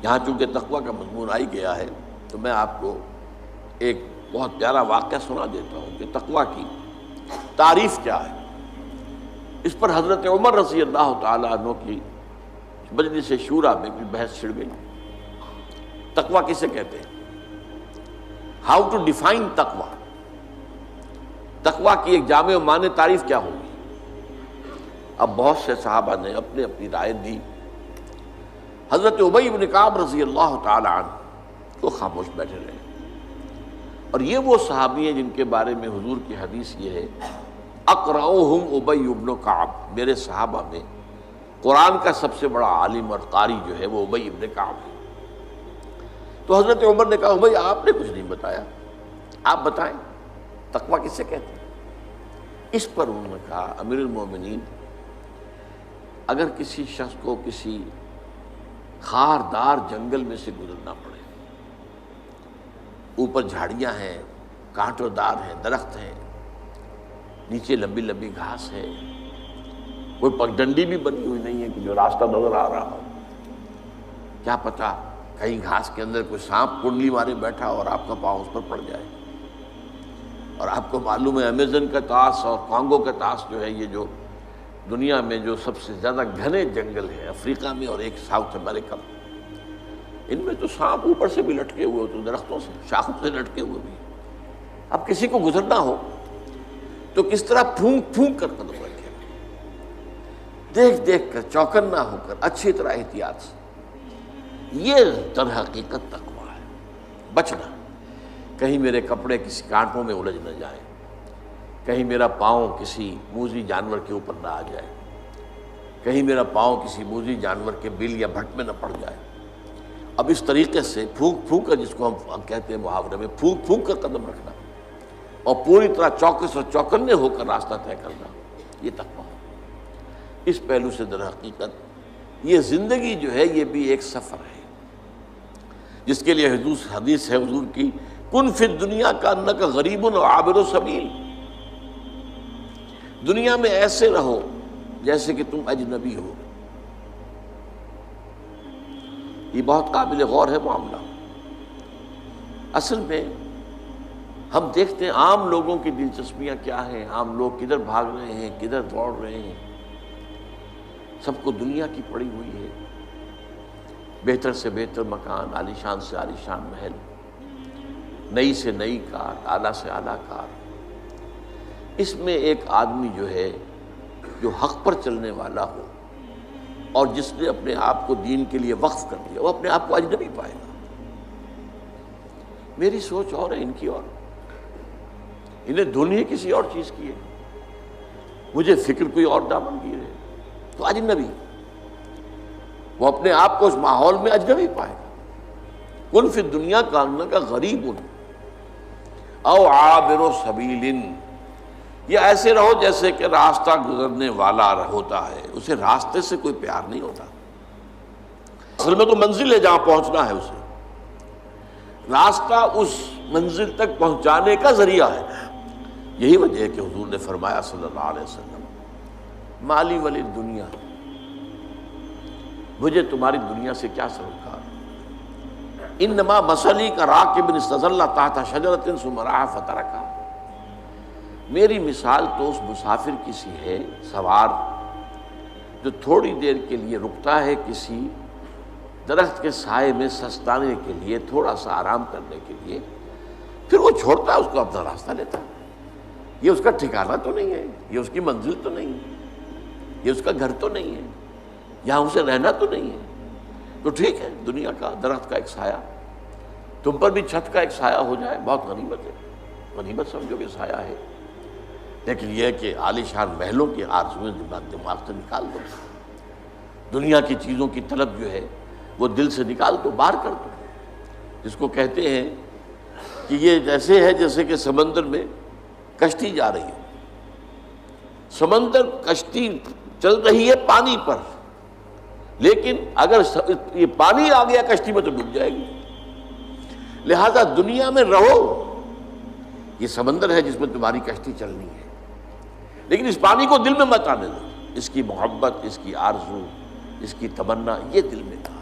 یہاں چونکہ تقویٰ کا مضمون آئی گیا ہے تو میں آپ کو ایک بہت پیارا واقعہ سنا دیتا ہوں کہ تقویٰ کی تعریف کیا ہے۔ اس پر حضرت عمر رضی اللہ تعالیٰ عنہ کی مجلس شورا میں بھی بحث چھڑ گئی۔ تقویٰ کسے کہتے ہیں؟ ہاؤ ٹو ڈیفائن تقویٰ، تقویٰ کی ایک جامع و معنی تعریف کیا ہوگی؟ اب بہت سے صحابہ نے اپنے اپنی رائے دی۔ حضرت ابی بن کعب رضی اللہ تعالی عنہ وہ خاموش بیٹھے رہے، اور یہ وہ صحابی ہیں جن کے بارے میں حضور کی حدیث یہ ہے اقرأہم ابی بن کعب، میرے صحابہ میں قرآن کا سب سے بڑا عالم اور قاری جو ہے وہ ابی بن کعب ہے۔ تو حضرت عمر نے کہا بھائی آپ نے کچھ نہیں بتایا، آپ بتائیں تقویٰ کسے کہتے ہیں؟ اس پر انہوں نے کہا امیر المومنین، اگر کسی شخص کو کسی خاردار جنگل میں سے گزرنا پڑے، اوپر جھاڑیاں ہیں، کانٹوں دار ہیں، درخت ہیں، نیچے لمبی لمبی گھاس ہے، کوئی پگڈنڈی بھی بنی ہوئی نہیں ہے کہ جو راستہ نظر آ رہا ہو، کیا پتہ کہیں گھاس کے اندر کوئی سانپ کنڈلی مارے بیٹھا اور آپ کا پاؤں اس پر پڑ جائے۔ اور آپ کو معلوم ہے امیزن کا طاس اور کانگو کا طاس جو ہے، یہ جو دنیا میں جو سب سے زیادہ گھنے جنگل ہے افریقہ میں اور ایک ساؤتھ امریکہ میں، ان میں تو سانپ اوپر سے بھی لٹکے ہوئے ہوتے، درختوں سے شاخوں سے لٹکے ہوئے بھی۔ اب کسی کو گزرنا ہو تو کس طرح پھونک پھونک کر قدم رکھے، دیکھ دیکھ کر، چوکن نہ ہو کر، اچھی طرح احتیاط سے۔ یہ در حقیقت تقویٰ ہے، بچنا، کہیں میرے کپڑے کسی کانٹوں میں الجھ نہ جائیں، کہیں میرا پاؤں کسی موذی جانور کے اوپر نہ آ جائے، کہیں میرا پاؤں کسی موذی جانور کے بل یا بھٹ میں نہ پڑ جائے۔ اب اس طریقے سے پھونک پھونک کر، جس کو ہم کہتے ہیں محاورے میں پھونک پھونک کر قدم رکھنا، اور پوری طرح چوکس اور چوکنے ہو کر راستہ طے کرنا، یہ تقویٰ ہے۔ اس پہلو سے در حقیقت یہ زندگی جو ہے یہ بھی ایک سفر ہے، جس کے لیے حدیث ہے حضور کی، کن فی الدنیا کانک غریب و عابر سبیل، دنیا میں ایسے رہو جیسے کہ تم اجنبی ہو۔ یہ بہت قابل غور ہے معاملہ۔ اصل میں ہم دیکھتے ہیں عام لوگوں کی دلچسپیاں کیا ہیں، عام لوگ کدھر بھاگ رہے ہیں، کدھر دوڑ رہے ہیں۔ سب کو دنیا کی پڑی ہوئی ہے، بہتر سے بہتر مکان، عالی شان سے عالی شان محل، نئی سے نئی کار، اعلیٰ سے اعلیٰ کار۔ اس میں ایک آدمی جو ہے جو حق پر چلنے والا ہو اور جس نے اپنے آپ کو دین کے لیے وقف کر دیا، وہ اپنے آپ کو اجنبی پائے گا۔ میری سوچ اور ہے، ان کی اور، انہیں دنیا کسی اور چیز کی ہے، مجھے فکر کوئی اور دامن کی ہے، تو اجنبی، وہ اپنے آپ کو اس ماحول میں اجنبی پائے گا۔ کن فی الدنیا کانک غریب او عابر سبیل، یہ ایسے رہو جیسے کہ راستہ گزرنے والا ہوتا ہے، اسے راستے سے کوئی پیار نہیں ہوتا۔ اصل میں تو منزل ہے جہاں پہنچنا ہے، اسے راستہ اس منزل تک پہنچانے کا ذریعہ ہے۔ یہی وجہ ہے کہ حضور نے فرمایا صلی اللہ علیہ وسلم، مالی ولی دنیا، مجھے تمہاری دنیا سے کیا سروکار، انما مثلی کا راکب استظل تحت شجرۃ ثم راح فترکھا، میری مثال تو اس مسافر کی سی ہے، سوار جو تھوڑی دیر کے لیے رکتا ہے کسی درخت کے سائے میں سستانے کے لیے، تھوڑا سا آرام کرنے کے لیے، پھر وہ چھوڑتا ہے، اس کو اپنا راستہ لیتا ہے۔ یہ اس کا ٹھکانہ تو نہیں ہے، یہ اس کی منزل تو نہیں ہے، یہ اس کا گھر تو نہیں ہے، یہاں اسے رہنا تو نہیں ہے۔ تو ٹھیک ہے، دنیا کا درخت کا ایک سایہ تم پر بھی چھت کا ایک سایہ ہو جائے، بہت غنیمت ہے، غنیمت سمجھو کہ سایہ ہے۔ لیکن یہ ہے کہ عالی شان محلوں کی آرزویں دماغ سے نکال دو، دنیا کی چیزوں کی طلب جو ہے وہ دل سے نکال دو، باہر کر دو۔ جس کو کہتے ہیں کہ یہ جیسے ہے جیسے کہ سمندر میں کشتی جا رہی ہے، سمندر کشتی چل رہی ہے پانی پر، لیکن اگر یہ پانی آ گیا کشتی میں تو ڈوب جائے گی۔ لہذا دنیا میں رہو، یہ سمندر ہے جس میں تمہاری کشتی چلنی ہے، لیکن اس پانی کو دل میں مت آنے دو، اس کی محبت، اس کی آرزو، اس کی تمنا، یہ دل میں تھا۔